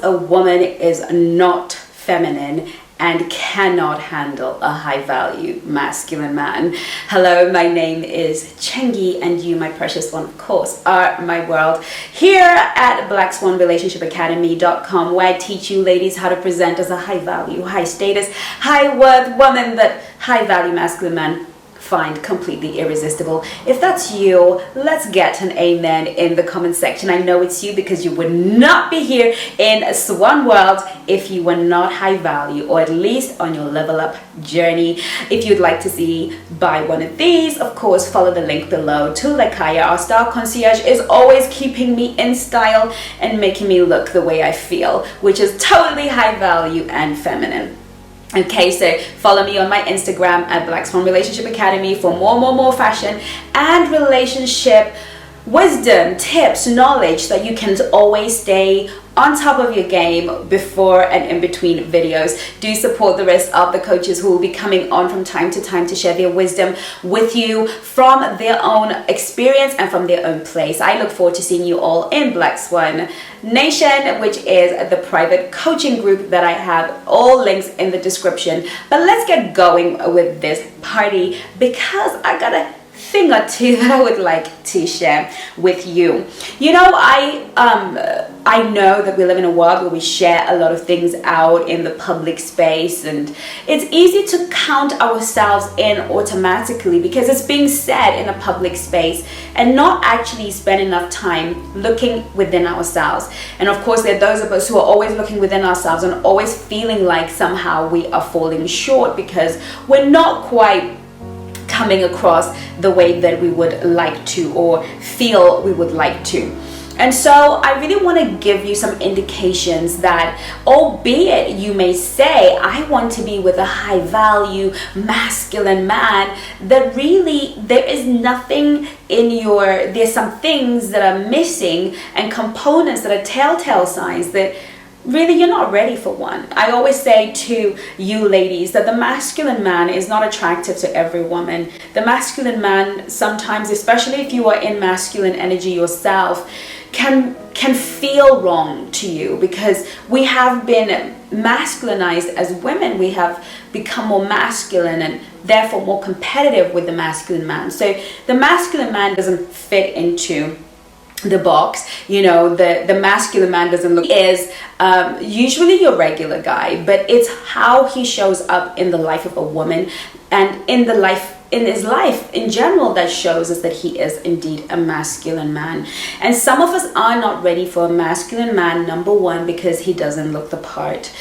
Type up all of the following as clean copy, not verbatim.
a woman is not feminine and cannot handle a high value masculine man. Hello, my name is Chengi, and you, my precious one, of course, are my world. Here at BlackSwanRelationshipAcademy.com, where I teach you ladies how to present as a high value, high status, high worth woman that high value masculine man find completely irresistible. If that's you, let's get an amen in the comment section. I know it's you, because you would not be here in SWAN world if you were not high value, or at least on your level up journey. If you'd like to buy one of these, of course, follow the link below to LEEKHAYA. Our style concierge is always keeping me in style and making me look the way I feel, which is totally high value and feminine. Okay, so follow me on my Instagram at BlackSwan Relationship Academy for more fashion and relationship wisdom, tips, knowledge that you can always stay on top of your game before and in between videos. Do support the rest of the coaches who will be coming on from time to time to share their wisdom with you from their own experience and from their own place. I look forward to seeing you all in Black Swan Nation, which is the private coaching group that I have. All links in the description. But let's get going with this party, because I got a thing or two that I would like to share with you. You know, I know that we live in a world where we share a lot of things out in the public space, and it's easy to count ourselves in automatically because it's being said in a public space and not actually spend enough time looking within ourselves. And of course, there are those of us who are always looking within ourselves and always feeling like somehow we are falling short because we're not quite coming across the way that we would like to, or feel we would like to. And so I really want to give you some indications that, albeit you may say, I want to be with a high value masculine man, that really there is nothing in there's some things that are missing and components that are telltale signs that really you're not ready for one. I always say to you ladies that the masculine man is not attractive to every woman. The masculine man sometimes, especially if you are in masculine energy yourself, can feel wrong to you, because we have been masculinized as women. We have become more masculine and therefore more competitive with the masculine man. So the masculine man doesn't fit into the box. You know, the masculine man doesn't look, is usually your regular guy, but it's how he shows up in the life of a woman and in his life in general that shows us that he is indeed a masculine man. And some of us are not ready for a masculine man, number one, because he doesn't look the part.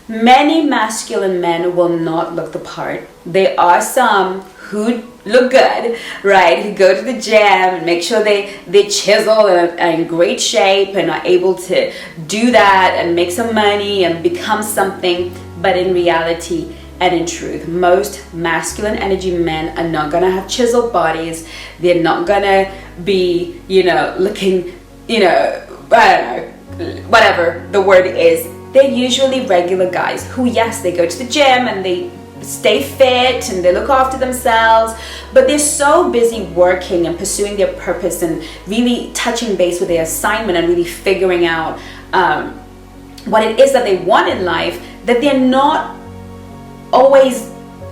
Many masculine men will not look the part. There are some who look good, right? Who go to the gym and make sure they chisel and are in great shape and are able to do that and make some money and become something. But in reality and in truth, most masculine energy men are not gonna have chiseled bodies. They're not gonna be, looking, I don't know, whatever the word is. They're usually regular guys who, yes, they go to the gym and they stay fit and they look after themselves, but they're so busy working and pursuing their purpose and really touching base with their assignment and really figuring out what it is that they want in life, that they're not always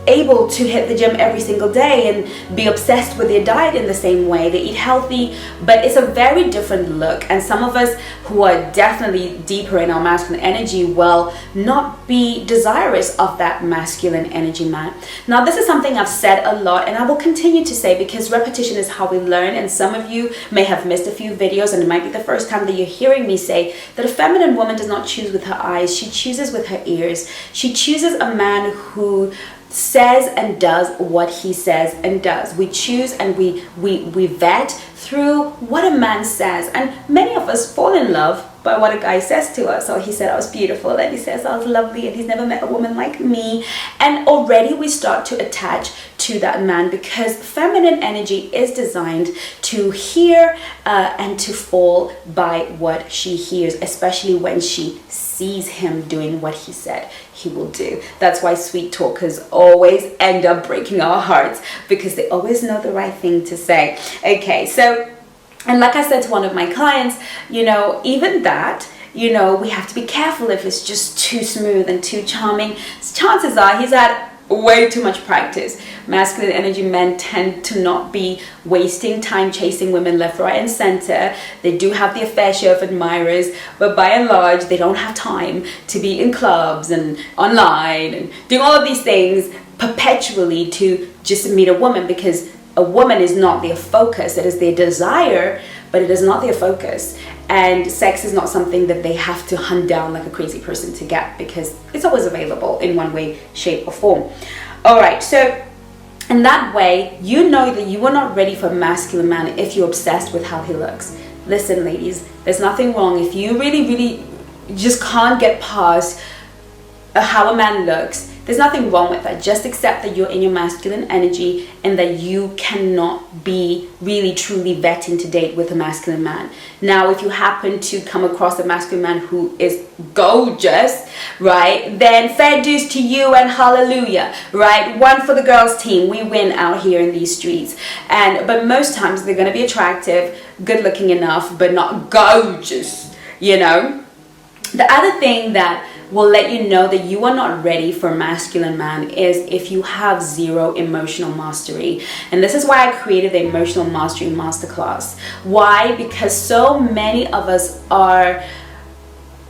able to hit the gym every single day and be obsessed with their diet in the same way. They eat healthy, but it's a very different look. And some of us who are definitely deeper in our masculine energy will not be desirous of that masculine energy man. Now, this is something I've said a lot, and I will continue to say, because repetition is how we learn. And some of you may have missed a few videos, and it might be the first time that you're hearing me say that a feminine woman does not choose with her eyes, she chooses with her ears. She chooses a man who says and does what he says and does. We choose and we vet through what a man says, and many of us fall in love by what a guy says to us. So he said I was beautiful, and he says I was lovely, and he's never met a woman like me, and already we start to attach to that man, because feminine energy is designed to hear and to fall by what she hears, especially when she sees him doing what he said he will do. That's why sweet talkers always end up breaking our hearts, because they always know the right thing to say. Okay, so, and like I said to one of my clients, even that, you know, we have to be careful if it's just too smooth and too charming. Chances are he's had way too much practice. Masculine energy men tend to not be wasting time chasing women left, right, and center. They do have their fair share of admirers, but by and large, they don't have time to be in clubs and online and doing all of these things perpetually to just meet a woman, because a woman is not their focus. It is their desire, but it is not their focus. And sex is not something that they have to hunt down like a crazy person to get, because it's always available in one way, shape, or form. All right, so in that way, you know that you are not ready for a masculine man if you're obsessed with how he looks. Listen, ladies, there's nothing wrong. If you really just can't get past how a man looks, there's nothing wrong with that. Just accept that you're in your masculine energy and that you cannot be really truly vetting to date with a masculine man. Now, if you happen to come across a masculine man who is gorgeous, right, then fair dues to you and hallelujah, right? One for the girls team. We win out here in these streets. But most times they're going to be attractive, good looking enough, but not gorgeous, you know? The other thing that will let you know that you are not ready for a masculine man is if you have zero emotional mastery. And this is why I created the Emotional Mastery Masterclass. Why? Because so many of us are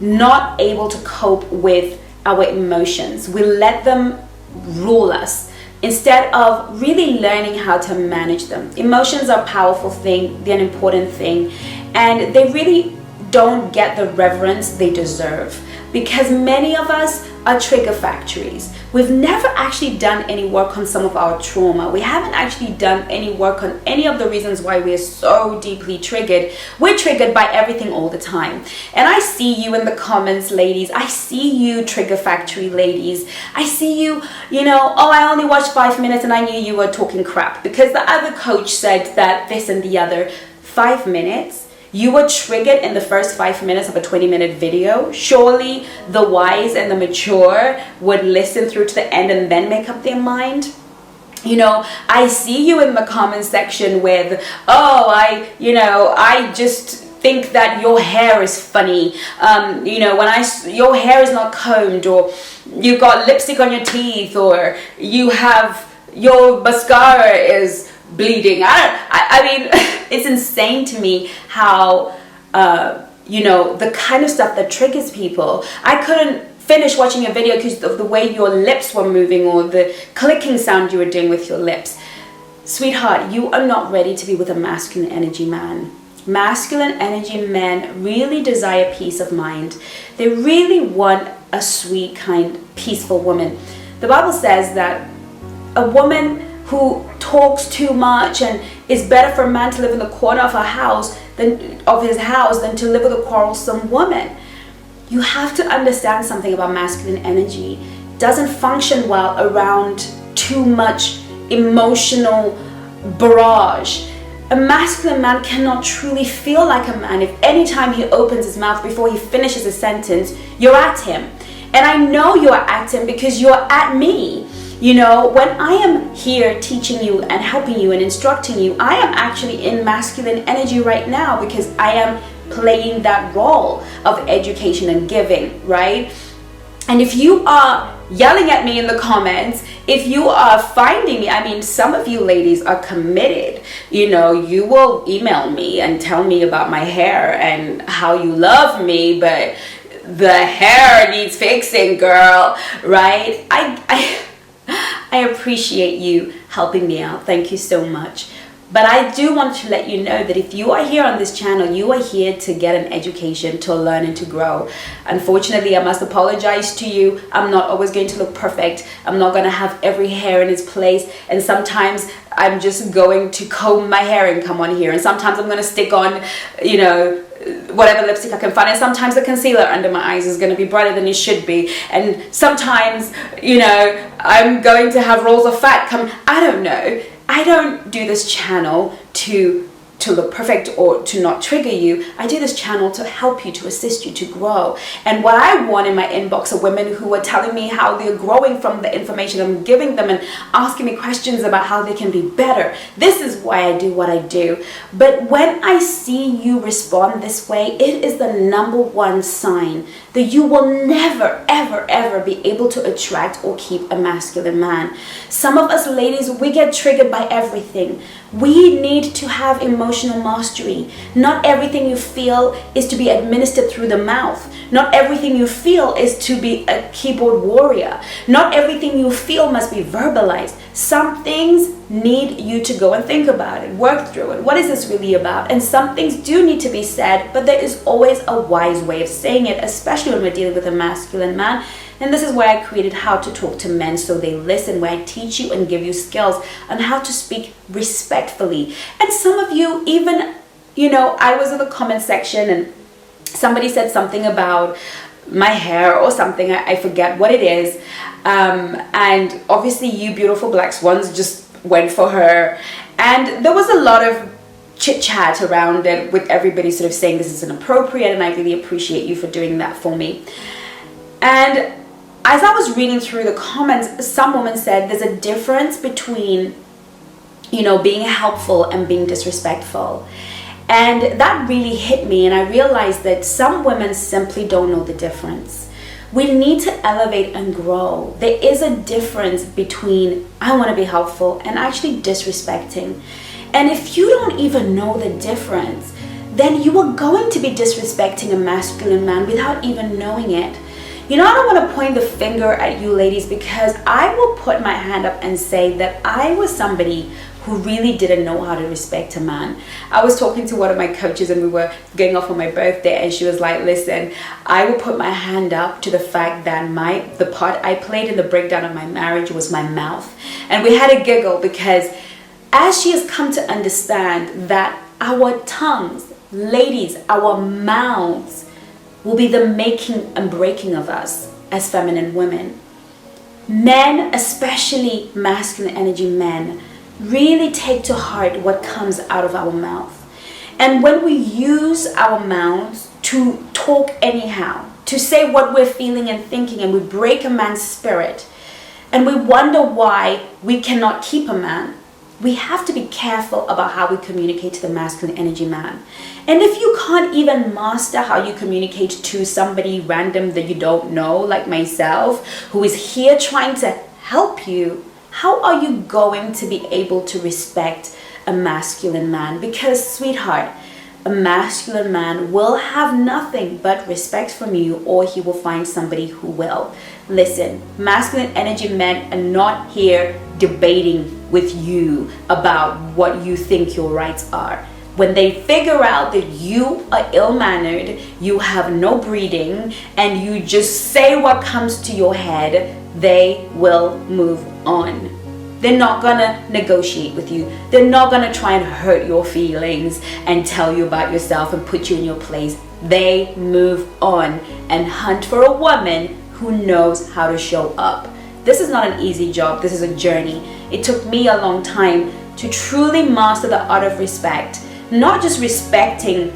not able to cope with our emotions. We let them rule us instead of really learning how to manage them. Emotions are a powerful thing, they're an important thing, and they really don't get the reverence they deserve, because many of us are trigger factories. We've never actually done any work on some of our trauma. We haven't actually done any work on any of the reasons why we're so deeply triggered. We're triggered by everything all the time. And I see you in the comments, ladies. I see you, trigger factory ladies. I see you, you know, oh, I only watched 5 minutes and I knew you were talking crap because the other coach said that this and the other. 5 minutes? You were triggered in the first 5 minutes of a 20-minute video. Surely the wise and the mature would listen through to the end and then make up their mind. You know, I see you in the comment section with, oh, I just think that your hair is funny. You know, your hair is not combed, or you've got lipstick on your teeth, or your mascara is bleeding. I mean, it's insane to me how, you know, the kind of stuff that triggers people. I couldn't finish watching a video because of the way your lips were moving or the clicking sound you were doing with your lips. Sweetheart, you are not ready to be with a masculine energy man. Masculine energy men really desire peace of mind. They really want a sweet, kind, peaceful woman. The Bible says that a woman who talks too much and is better for a man to live in the corner of his house than to live with a quarrelsome woman. You have to understand something about masculine energy. It doesn't function well around too much emotional barrage. A masculine man cannot truly feel like a man if anytime he opens his mouth before he finishes a sentence, you're at him. And I know you're at him because you're at me. You know, when I am here teaching you and helping you and instructing you, I am actually in masculine energy right now because I am playing that role of education and giving, right? And if you are yelling at me in the comments, if you are finding me, I mean, some of you ladies are committed. You know, you will email me and tell me about my hair and how you love me, but the hair needs fixing, girl, right? I appreciate you helping me out. Thank you so much. But I do want to let you know that if you are here on this channel, you are here to get an education, to learn and to grow. Unfortunately, I must apologize to you. I'm not always going to look perfect. I'm not going to have every hair in its place. And sometimes I'm just going to comb my hair and come on here. And sometimes I'm going to stick on, you know, whatever lipstick I can find, and sometimes the concealer under my eyes is going to be brighter than it should be, and sometimes, you know, I'm going to have rolls of fat come. I don't know. I don't do this channel to to look perfect or to not trigger you. I do this channel to help you, to assist you, to grow. And what I want in my inbox are women who are telling me how they're growing from the information I'm giving them and asking me questions about how they can be better. This is why I do what I do. But when I see you respond this way, it is the number one sign that you will never, ever, ever be able to attract or keep a masculine man. Some of us ladies, we get triggered by everything. We need to have emotional mastery. Not everything you feel is to be administered through the mouth. Not everything you feel is to be a keyboard warrior. Not everything you feel must be verbalized. Some things need you to go and think about it, work through it. What is this really about? And some things do need to be said, but there is always a wise way of saying it, especially when we're dealing with a masculine man. And this is why I created How to Talk to Men So They Listen, where I teach you and give you skills on how to speak respectfully. And some of you even, I was in the comment section and somebody said something about my hair or something. I forget what it is. And obviously you beautiful black swans just went for her. And there was a lot of chit chat around it with everybody sort of saying this is inappropriate, and I really appreciate you for doing that for me. And as I was reading through the comments, some woman said there's a difference between, being helpful and being disrespectful. And that really hit me, and I realized that some women simply don't know the difference. We need to elevate and grow. There is a difference between I want to be helpful and actually disrespecting. And if you don't even know the difference, then you are going to be disrespecting a masculine man without even knowing it. I don't want to point the finger at you ladies, because I will put my hand up and say that I was somebody who really didn't know how to respect a man. I was talking to one of my coaches and we were getting off on my birthday, and she was like, listen, I will put my hand up to the fact that the part I played in the breakdown of my marriage was my mouth. And we had a giggle, because as she has come to understand that our tongues, ladies, our mouths will be the making and breaking of us as feminine women. Men, especially masculine energy men, really take to heart what comes out of our mouth. And when we use our mouths to talk anyhow, to say what we're feeling and thinking, and we break a man's spirit, and we wonder why we cannot keep a man, we have to be careful about how we communicate to the masculine energy man. And if you can't even master how you communicate to somebody random that you don't know, like myself, who is here trying to help you, how are you going to be able to respect a masculine man? Because, sweetheart, a masculine man will have nothing but respect from you, or he will find somebody who will. Listen, masculine energy men are not here debating with you about what you think your rights are. When they figure out that you are ill-mannered, you have no breeding, and you just say what comes to your head, they will move on. They're not gonna negotiate with you. They're not gonna try and hurt your feelings and tell you about yourself and put you in your place. They move on and hunt for a woman who knows how to show up. This is not an easy job. This is a journey. It took me a long time to truly master the art of respect. Not just respecting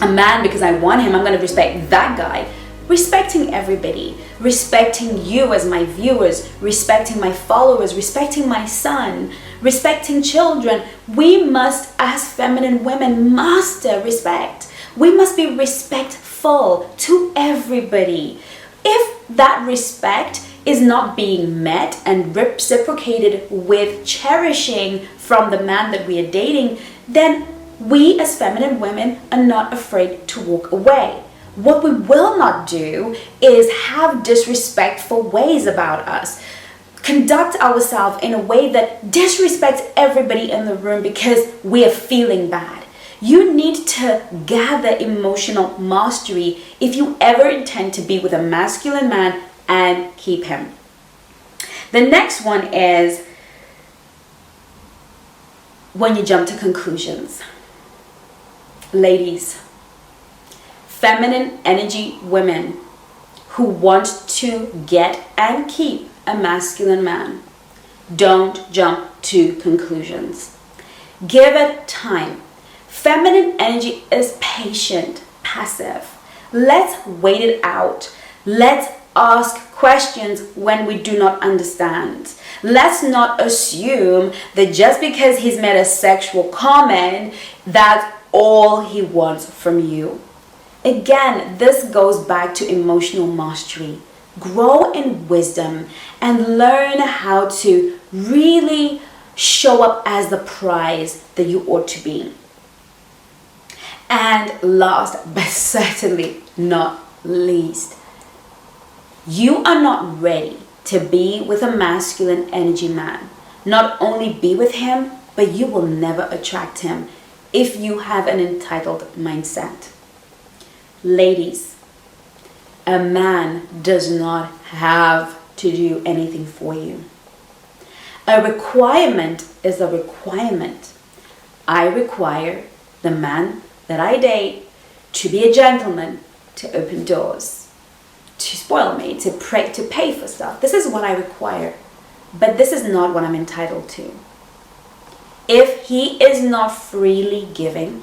a man because I want him, I'm going to respect that guy. Respecting everybody. Respecting you as my viewers. Respecting my followers. Respecting my son. Respecting children. We must, as feminine women, master respect. We must be respectful to everybody. If that respect is not being met and reciprocated with cherishing from the man that we are dating, then we as feminine women are not afraid to walk away. What we will not do is have disrespectful ways about us. Conduct ourselves in a way that disrespects everybody in the room because we are feeling bad. You need to gather emotional mastery if you ever intend to be with a masculine man and keep him. The next one is when you jump to conclusions. Ladies, feminine energy women who want to get and keep a masculine man, don't jump to conclusions. Give it time. Feminine energy is patient, passive. Let's wait it out. Let's ask questions when we do not understand. Let's not assume that just because he's made a sexual comment, that's all he wants from you. Again, this goes back to emotional mastery. Grow in wisdom and learn how to really show up as the prize that you ought to be. And last but certainly not least, you are not ready to be with a masculine energy man. Not only be with him, but you will never attract him if you have an entitled mindset. Ladies, a man does not have to do anything for you. A requirement is a requirement. I require the man that I date to be a gentleman, to open doors, to spoil me, to pay for stuff. This is what I require, but this is not what I'm entitled to. If he is not freely giving,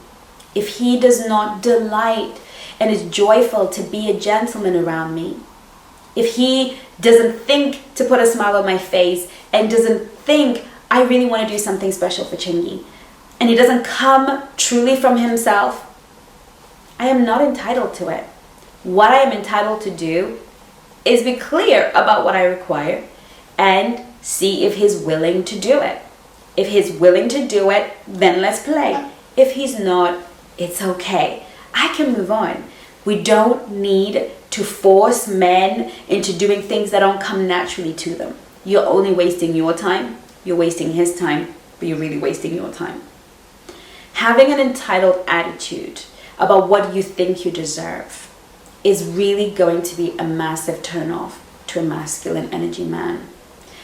if he does not delight and is joyful to be a gentleman around me, if he doesn't think to put a smile on my face and doesn't think I really want to do something special for Chengi, and he doesn't come truly from himself, I am not entitled to it. What I am entitled to do is be clear about what I require and see if he's willing to do it. If he's willing to do it, then let's play. If he's not, it's okay. I can move on. We don't need to force men into doing things that don't come naturally to them. You're only wasting your time. You're wasting his time, but you're really wasting your time. Having an entitled attitude about what you think you deserve is really going to be a massive turnoff to a masculine energy man.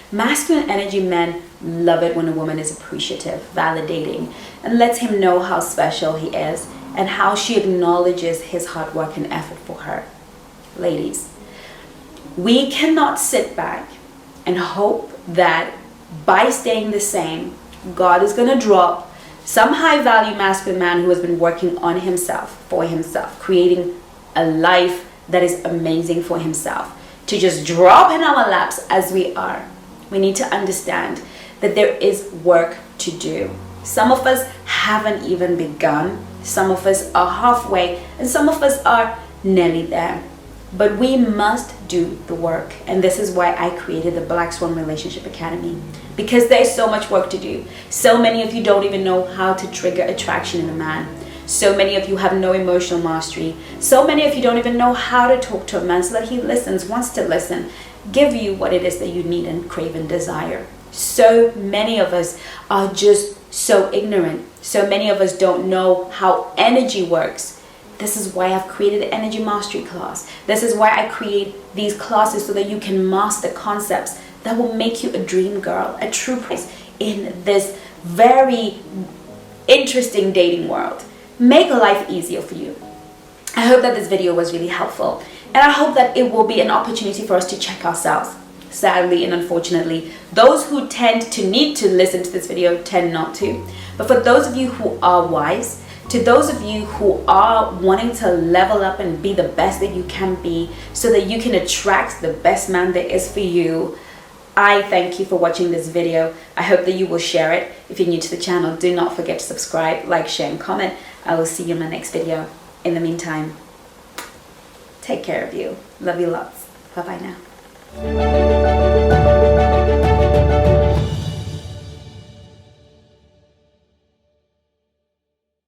Masculine energy men love it when a woman is appreciative, validating, and lets him know how special he is and how she acknowledges his hard work and effort for her. Ladies, we cannot sit back and hope that by staying the same, God is going to drop some high-value masculine man who has been working on himself, for himself, creating a life that is amazing for himself, to just drop in our laps as we are. We need to understand that there is work to do. Some of us haven't even begun. Some of us are halfway, and some of us are nearly there. But we must do the work. And this is why I created the Black Swan Relationship Academy. Because there's so much work to do. So many of you don't even know how to trigger attraction in a man. So many of you have no emotional mastery. So many of you don't even know how to talk to a man so that he listens, wants to listen, give you what it is that you need and crave and desire. So many of us are just so ignorant. So many of us don't know how energy works. This is why I've created the Energy Mastery class. This is why I create these classes so that you can master concepts that will make you a dream girl, a true prize in this very interesting dating world. Make life easier for you. I hope that this video was really helpful, and I hope that it will be an opportunity for us to check ourselves. Sadly and unfortunately, those who tend to need to listen to this video tend not to. But for those of you who are wise, to those of you who are wanting to level up and be the best that you can be so that you can attract the best man there is for you, I thank you for watching this video. I hope that you will share it. If you're new to the channel, do not forget to subscribe, like, share, and comment. I will see you in my next video. In the meantime, take care of you. Love you lots. Bye-bye now.